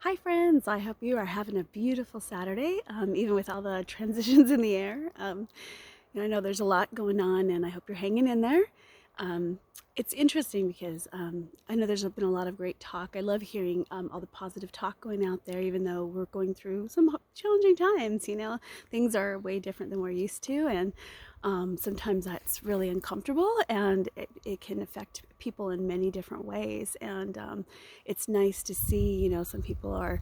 Hi, friends. I hope you are having a beautiful Saturday, even with all the transitions in the air. I know there's a lot going on, and I hope you're hanging in there. Um, it's interesting because I know there's been a lot of great talk. I love hearing all the positive talk going out there, even though we're going through some challenging times. Things are way different than we're used to, and sometimes that's really uncomfortable, and it can affect people in many different ways. And it's nice to see, some people are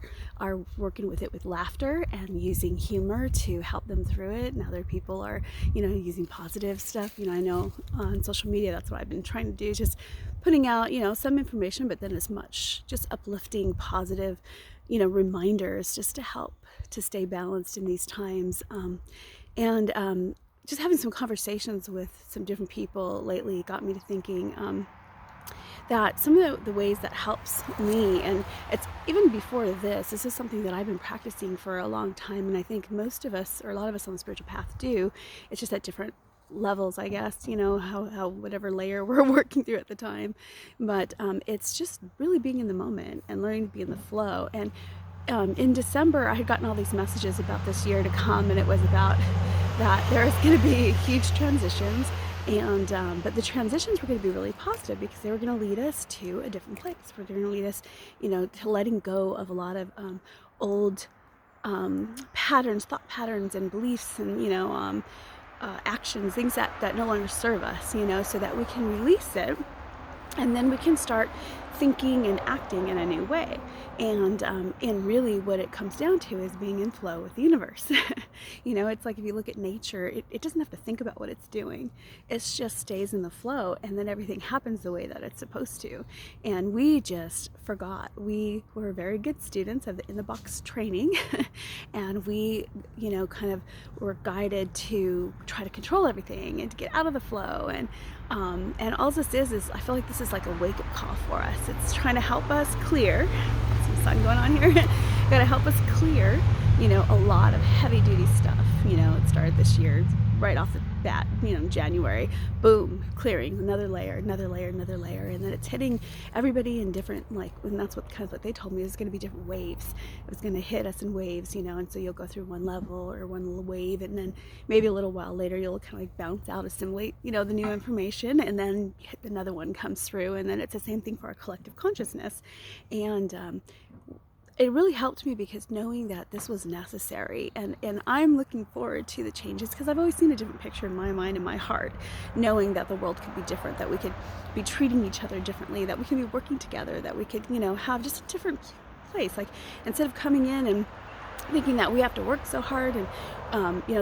working with it with laughter and using humor to help them through it, and other people are, using positive stuff. I know on social media that's what I've been trying to do, just putting out, some information, but then as much just uplifting, positive, reminders just to help to stay balanced in these times. And just having some conversations with some different people lately got me to thinking that some of the ways that helps me, and it's even before this is something that I've been practicing for a long time, and I think most of us, or a lot of us on the spiritual path, do. It's just at different levels, I guess, how whatever layer we're working through at the time. But it's just really being in the moment and learning to be in the flow. And in December, I had gotten all these messages about this year to come, and it was about that there's going to be huge transitions, and but the transitions were going to be really positive because they were going to lead us to a different place. They're going to lead us, to letting go of a lot of old patterns, thought patterns, and beliefs, and actions, things that no longer serve us. So that we can release it, and then we can start thinking and acting in a new way. And really what it comes down to is being in flow with the universe. It's like if you look at nature, it doesn't have to think about what it's doing. It just stays in the flow, and then everything happens the way that it's supposed to. And we just forgot. We were very good students of the in the box training and we, kind of were guided to try to control everything and to get out of the flow. And all this is I feel like this is like a wake-up call for us. It's trying to help us clear some sun going on here. Gotta help us clear, a lot of heavy duty stuff. It started this year right off the bat, January, boom, clearing another layer, another layer, another layer, and then it's hitting everybody in different, and that's what they told me, is going to be different waves. It was going to hit us in waves, and so you'll go through one level or one wave, and then maybe a little while later you'll kind of like bounce out, assimilate, the new information, and then another one comes through, and then it's the same thing for our collective consciousness. And it really helped me because knowing that this was necessary, and I'm looking forward to the changes because I've always seen a different picture in my mind and my heart, knowing that the world could be different, that we could be treating each other differently, that we could be working together, that we could, have just a different place. Like, instead of coming in and thinking that we have to work so hard, and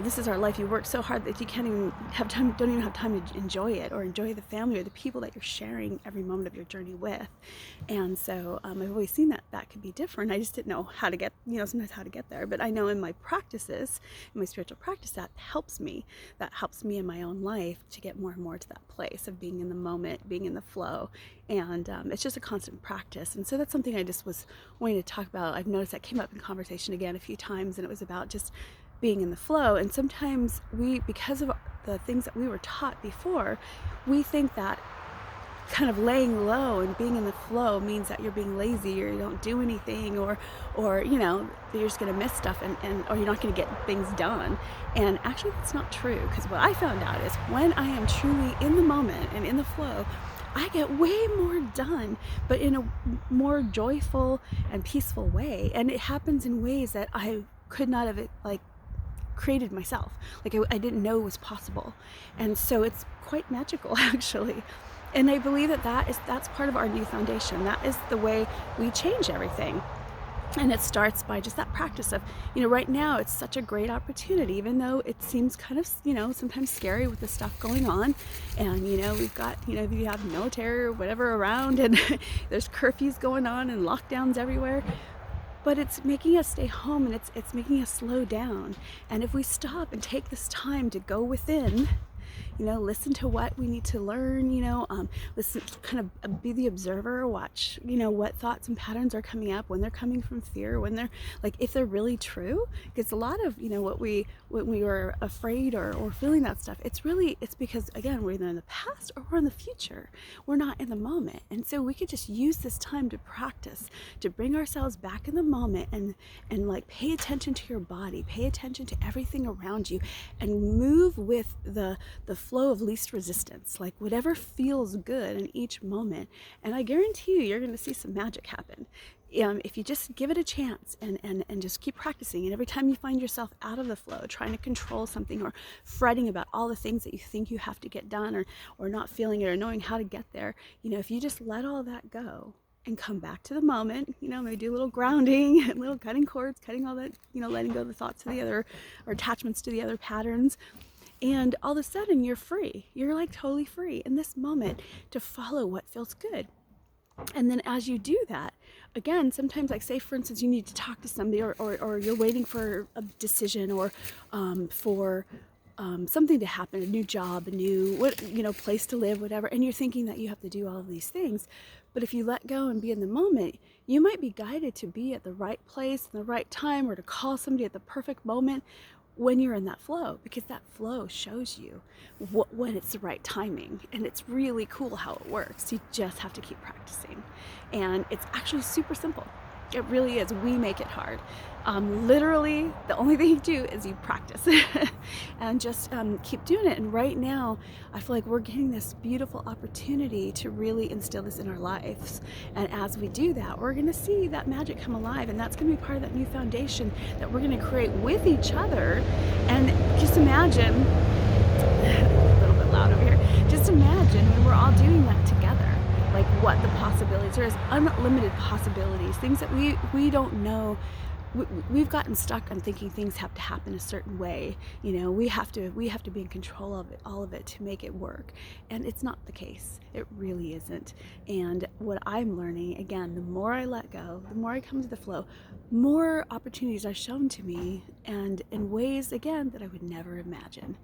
this is our life, you work so hard that you can't even have time, don't even have time to enjoy it or enjoy the family or the people that you're sharing every moment of your journey with. And so I've always seen that could be different. I just didn't know how to get, sometimes how to get there. But I know in my practices, in my spiritual practice, that helps me in my own life to get more and more to that place of being in the moment, being in the flow. And it's just a constant practice. And so that's something I just was wanting to talk about. I've noticed that came up in conversation again a few times, and it was about just being in the flow. And sometimes because of the things that we were taught before, we think that kind of laying low and being in the flow means that you're being lazy, or you don't do anything, or you're just going to miss stuff, and or you're not going to get things done. And actually that's not true, because what I found out is when I am truly in the moment and in the flow, I get way more done, but in a more joyful and peaceful way. And it happens in ways that I could not have created myself. I didn't know was possible. And so it's quite magical, actually. And I believe that's part of our new foundation. That is the way we change everything. And it starts by just that practice of, right now it's such a great opportunity, even though it seems kind of, sometimes scary with the stuff going on. And, we've got, if you have military or whatever around, and there's curfews going on and lockdowns everywhere. But it's making us stay home, and it's making us slow down. And if we stop and take this time to go within, listen to what we need to learn, listen, kind of be the observer, watch, what thoughts and patterns are coming up, when they're coming from fear, when they're like, if they're really true. Because a lot of, when we were afraid or feeling that stuff, it's because, again, we're either in the past or we're in the future. We're not in the moment. And so we could just use this time to practice, to bring ourselves back in the moment and like pay attention to your body, pay attention to everything around you, and move with the flow of least resistance, like whatever feels good in each moment. And I guarantee you're going to see some magic happen. If you just give it a chance and just keep practicing, and every time you find yourself out of the flow, trying to control something or fretting about all the things that you think you have to get done, or not feeling it or knowing how to get there, if you just let all that go and come back to the moment, maybe do a little grounding, a little cutting cords, cutting all that, letting go of the thoughts to the other, or attachments to the other patterns. And all of a sudden you're free. You're like totally free in this moment to follow what feels good. And then as you do that, again, sometimes, like, say for instance, you need to talk to somebody, or you're waiting for a decision, or for something to happen, a new job, a new place to live, whatever, and you're thinking that you have to do all of these things. But if you let go and be in the moment, you might be guided to be at the right place in the right time, or to call somebody at the perfect moment when you're in that flow, because that flow shows you when it's the right timing. And it's really cool how it works. You just have to keep practicing, and it's actually super simple. It really is. We make it hard. Literally, the only thing you do is you practice and just keep doing it. And right now, I feel like we're getting this beautiful opportunity to really instill this in our lives. And as we do that, we're going to see that magic come alive. And that's going to be part of that new foundation that we're going to create with each other. And just imagine, a little bit loud over here, just imagine when we're all doing that together. Like, what the possibilities. There's unlimited possibilities, things that we don't know. We've gotten stuck on thinking things have to happen a certain way. We have to be in control of it, all of it, to make it work. And it's not the case. It really isn't. And what I'm learning, again, the more I let go, the more I come to the flow, more opportunities are shown to me, and in ways, again, that I would never imagine.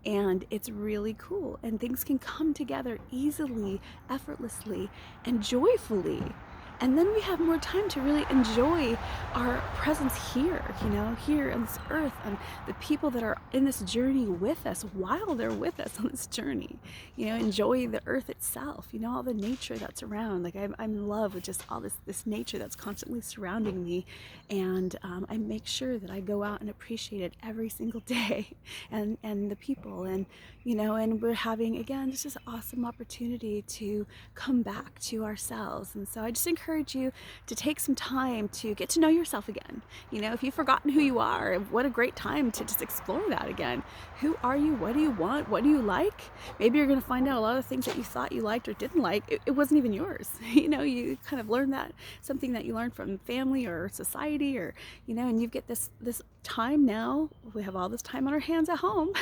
And it's really cool. And things can come together easily, effortlessly, and joyfully. And then we have more time to really enjoy our presence here, here on this earth, and the people that are in this journey with us while they're with us on this journey. Enjoy the earth itself, all the nature that's around. Like, I'm in love with just all this nature that's constantly surrounding me. And I make sure that I go out and appreciate it every single day, and the people, and we're having, again, just this awesome opportunity to come back to ourselves. And so I just encourage you to take some time to get to know yourself again. If you've forgotten who you are, what a great time to just explore that again. Who are you? What do you want? What do you like? Maybe you're going to find out a lot of things that you thought you liked or didn't like. It wasn't even yours. You kind of learned that, something that you learned from family or society, or, and you get this time now. We have all this time on our hands at home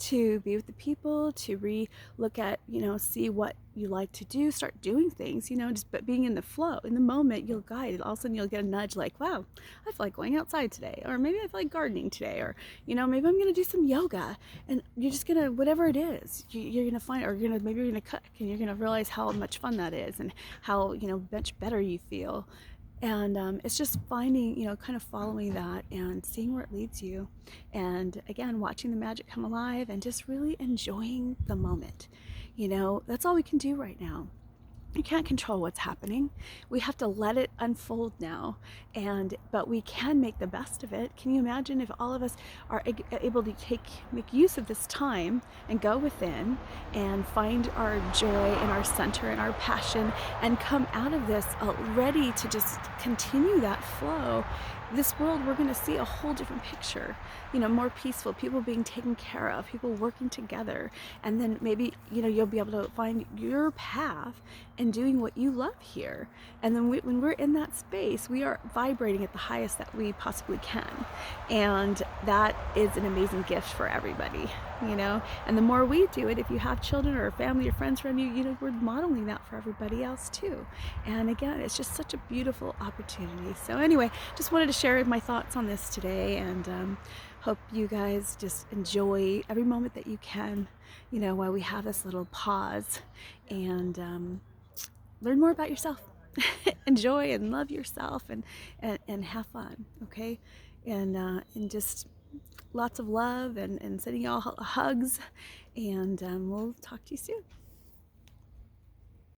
to be with the people, to re-look at, see what you like to do, start doing things, just but being in the flow, in the moment. You'll guide, all of a sudden you'll get a nudge like, wow, I feel like going outside today, or maybe I feel like gardening today, or maybe I'm gonna do some yoga. And you're just gonna, whatever it is, you're gonna find, or maybe you're gonna cook, and you're gonna realize how much fun that is, and how much better you feel. And it's just finding, kind of following that and seeing where it leads you. And again, watching the magic come alive and just really enjoying the moment. That's all we can do right now. You can't control what's happening. We have to let it unfold now, but we can make the best of it. Can you imagine if all of us are able to make use of this time and go within and find our joy and our center and our passion, and come out of this ready to just continue that flow? This world, we're going to see a whole different picture, more peaceful, people being taken care of, people working together. And then maybe, you'll be able to find your path and and doing what you love here. And then when we're in that space, we are vibrating at the highest that we possibly can. And that is an amazing gift for everybody, you know? And the more we do it, if you have children or family or friends around you, you know, we're modeling that for everybody else too. And again, it's just such a beautiful opportunity. So anyway, just wanted to share my thoughts on this today, and hope you guys just enjoy every moment that you can, you know, while we have this little pause, and learn more about yourself. Enjoy and love yourself, and have fun, okay? And just lots of love, and sending you all hugs, and we'll talk to you soon.